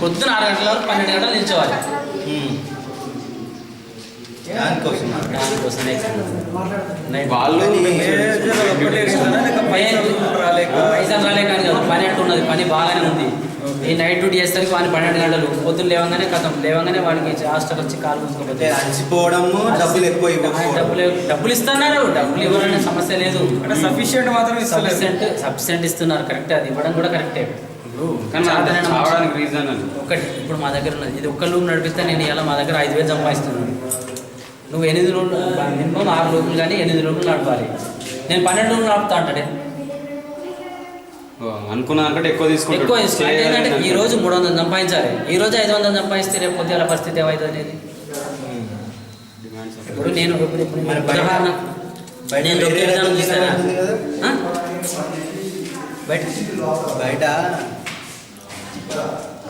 పొద్దున 6 గంటల వరకు 12 గంటలు నిల్చోవాలి. దానికోసమే పైసలు రాలే కానీ కాదు, పని అంటున్నది, పని బాగానే ఉంది. ఈ నైట్ డ్యూటీ చేస్తారు వాడిని 12 గంటలు, పొద్దున్న లేవగానే కథం, లేవగానే వాడికి హాస్టల్ వచ్చి కాలు చూసుకోకపోతే అలసిపోవడము, డబ్బులు ఇస్తున్నారు. డబ్బులు ఇవ్వాలనే సమస్య లేదు, సఫిషియెంట్ మాత్రం సఫిషియెంట్ ఇస్తున్నారు. కరెక్టే, అది ఇవ్వడం కూడా కరెక్టే. రీజన్ ఒకటి ఇప్పుడు మా దగ్గర ఉన్నది, ఇది ఒక్క రూమ్ నడిపిస్తే నేను ఇలా మా దగ్గర 5,000 సంపాదిస్తున్నాను. నువ్వు 8 రూమ్లు మినిమం 6 రూములు కానీ 8 రూములు నడపాలి. నేను 12 రూములు నడుపుతా అంటాడే. అనుకున్నా అంటే ఎక్కువ తీసుకుంటే ఏంటంటే ఈ రోజు 300 సంపాదించాలి, ఈ రోజు 500 సంపాదిస్తే రేపు కొద్దిగా పరిస్థితి ఏమవుతుంది అనేది. ఇప్పుడు నేను ఉదాహరణ నేను దొరికే విధానం చూస్తారా, బయట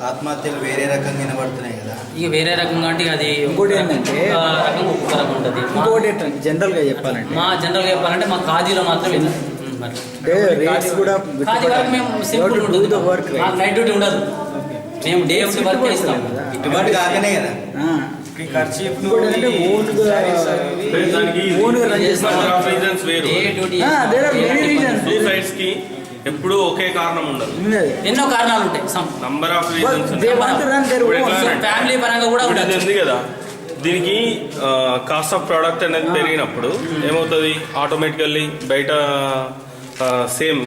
ఆత్మహత్యలు వేరే రకంగా వినబడుతున్నాయి కదా. ఇక వేరే రకంగా అంటే అది ఇంకోటి ఏంటంటే రకం ఒక్కొక్క రకం ఉంటుంది. ఇంకోటి జనరల్గా చెప్పాలంటే మా ఖాదీలో మాత్రం మేము సింపుల్ ఉంటుంది, మాకు నైట్ డ్యూటీ ఉండదు, మేము డే వర్క్ చేస్తాం. ఇటువంటి కాకనే కదా ఎప్పుడు ఒకే కారణం ఉండదు, ఎన్నో కారణాలు ఉంటాయి. నంబర్ ఆఫ్ రీజన్స్ ఫ్యామిలీ పరంగా కూడా ఉంటుంది కదా. దీనికి కాస్ట్ ఆఫ్ ప్రోడక్ట్ అనేది పెరిగినప్పుడు ఏమవుతుంది, ఆటోమేటికల్లీ బయట సేమ్